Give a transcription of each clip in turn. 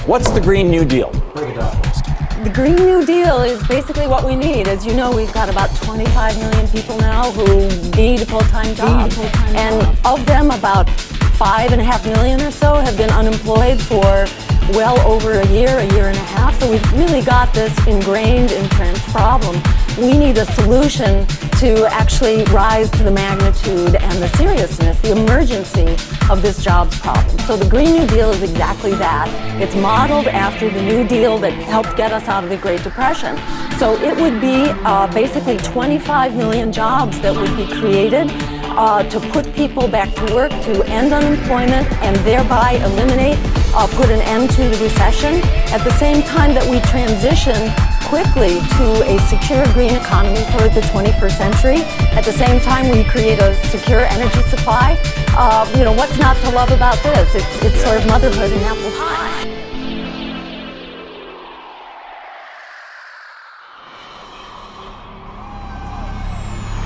What's the Green New Deal? Break it down for us. The Green New Deal is basically what we need. As you know, we've got about 25 million people now who need a full-time job. And of them, about 5.5 million or so have been unemployed for well over a year and a half. So we've really got this ingrained, entrenched problem. We need a solution to actually rise to the magnitude and the seriousness, the emergency of this jobs problem. So the Green New Deal is exactly that. It's modeled after the New Deal that helped get us out of the Great Depression. So it would be basically 25 million jobs that would be created to put people back to work, to end unemployment, and thereby eliminate, put an end to the recession, at the same time that we transition quickly to a secure green economy for the 21st century. At the same time, we create a secure energy supply. What's not to love about this? It's sort of motherhood and apple pie.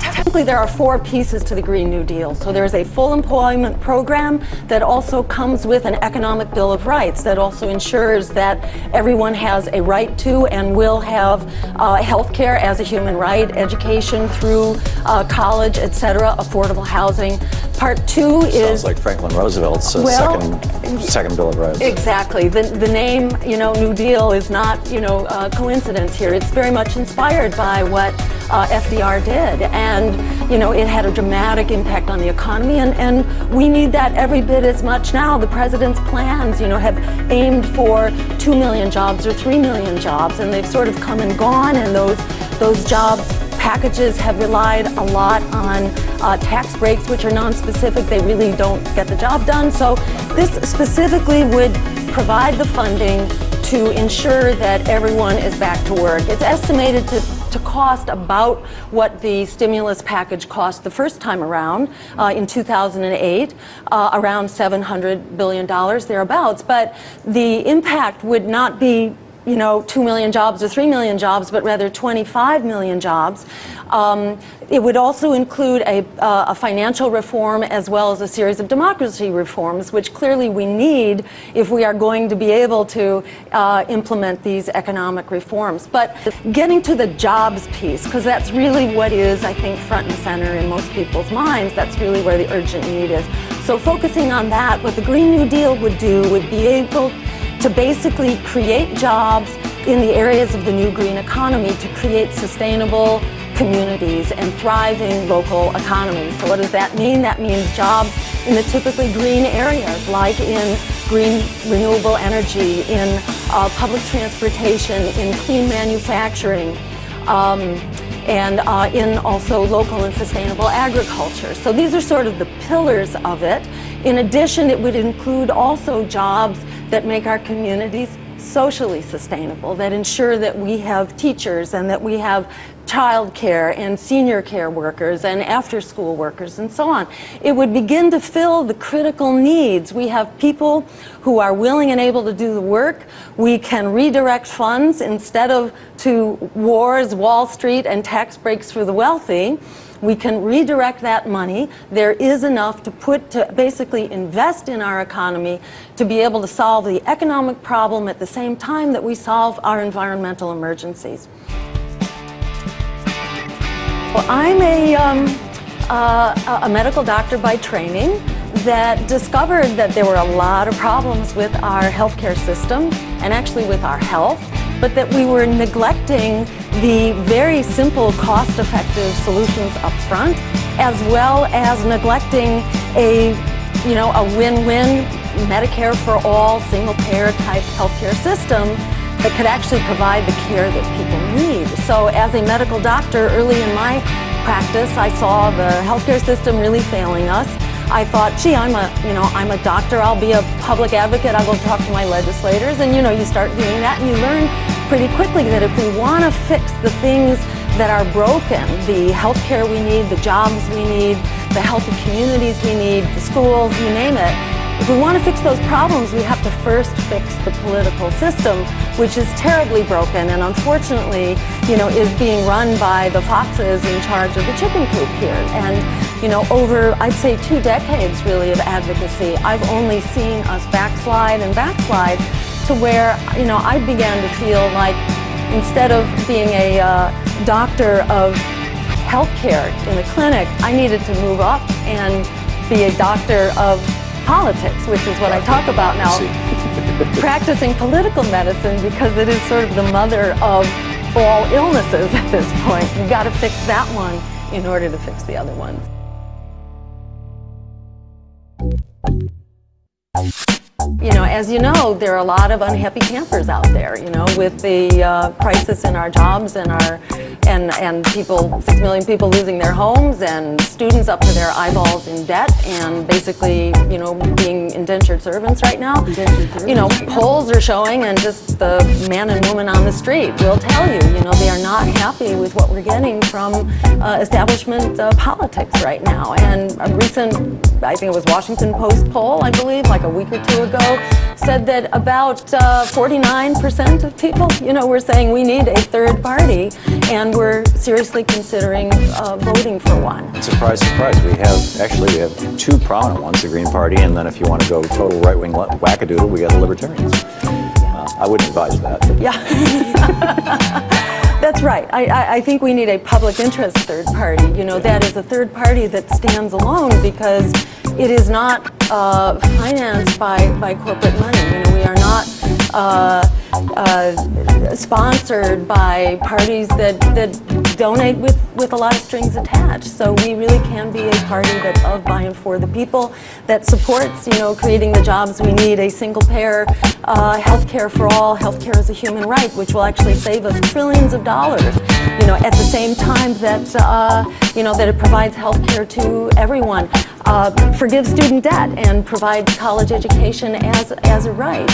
Technically, there are 4 pieces to the Green New Deal. So there's a full employment program that also comes with an economic bill of rights that also ensures that everyone has a right to and will have health care as a human right, education through college, etc., affordable housing. Part 2 is... Sounds like Franklin Roosevelt's second Bill of Rights. Exactly. The name, New Deal is not, coincidence here. It's very much inspired by what FDR did. And, it had a dramatic impact on the economy. And we need that every bit as much now. The president's plans, have aimed for 2 million jobs or 3 million jobs. And they've sort of come and gone. And those jobs packages have relied a lot on tax breaks, which are non-specific. They really don't get the job done. So this specifically would provide the funding to ensure that everyone is back to work. It's estimated to cost about what the stimulus package cost the first time around in 2008, around $700 billion thereabouts. But the impact would not be 2 million jobs or 3 million jobs, but rather 25 million jobs. It would also include a financial reform as well as a series of democracy reforms, which clearly we need if we are going to be able to implement these economic reforms. But getting to the jobs piece, because that's really what is, I think, front and center in most people's minds. That's really where the urgent need is. So focusing on that, what the Green New Deal would do would be able to basically create jobs in the areas of the new green economy to create sustainable communities and thriving local economies. So what does that mean? That means jobs in the typically green areas, like in green renewable energy, in public transportation, in clean manufacturing, and in also local and sustainable agriculture. So these are sort of the pillars of it. In addition, it would include also jobs that make our communities socially sustainable, that ensure that we have teachers and that we have child care and senior care workers and after-school workers and so on. It would begin to fill the critical needs. We have people who are willing and able to do the work. We can redirect funds instead of to wars, Wall Street, and tax breaks for the wealthy. We can redirect that money. There is enough to basically invest in our economy to be able to solve the economic problem at the same time that we solve our environmental emergencies. Well, I'm a medical doctor by training that discovered that there were a lot of problems with our healthcare system and actually with our health, but that we were neglecting the very simple, cost-effective solutions up front, as well as neglecting a win-win Medicare for all, single-payer type healthcare system that could actually provide the care that people need. So as a medical doctor, early in my practice, I saw the healthcare system really failing us. I thought, gee, I'm a doctor, I'll be a public advocate, I'll go talk to my legislators, and you start doing that and you learn pretty quickly that if we want to fix the things that are broken, the healthcare we need, the jobs we need, the healthy communities we need, the schools, you name it, if we want to fix those problems, we have to first fix the political system, which is terribly broken and unfortunately, is being run by the foxes in charge of the chicken coop here. And, over, I'd say 2 decades really of advocacy, I've only seen us backslide and backslide to where, you know, I began to feel like instead of being a doctor of healthcare in the clinic, I needed to move up and be a doctor of politics, which is what I talk about now. Practicing political medicine, because it is sort of the mother of all illnesses at this point. You've got to fix that one in order to fix the other ones. You know, as you know, there are a lot of unhappy campers out there, you know, with the crisis in our jobs and people, 6 million people losing their homes, and students up to their eyeballs in debt, and basically, you know, being indentured servants right now. You know, polls are showing, and just the man and woman on the street will tell you, you know, they are not happy with what we're getting from establishment politics right now. And a recent, I think it was Washington Post poll, I believe, like a week or two ago, said that about 49% of people, you know, were saying we need a third party, and we're seriously considering voting for one. Surprise, surprise. We have two prominent ones, the Green Party, and then if you want to go total right-wing wackadoodle, we got the Libertarians. I wouldn't advise that. Yeah. That's right. I think we need a public interest third party. You know, that is a third party that stands alone because it is not financed by corporate money. You know, we are not sponsored by parties that donate with a lot of strings attached. So we really can be a party that's of, by, and for the people, that supports, you know, creating the jobs we need, a single-payer health care for all. Health care is a human right, which will actually save us trillions of dollars, you know, at the same time that, you know, that it provides health care to everyone, forgives student debt, and provides college education as a right.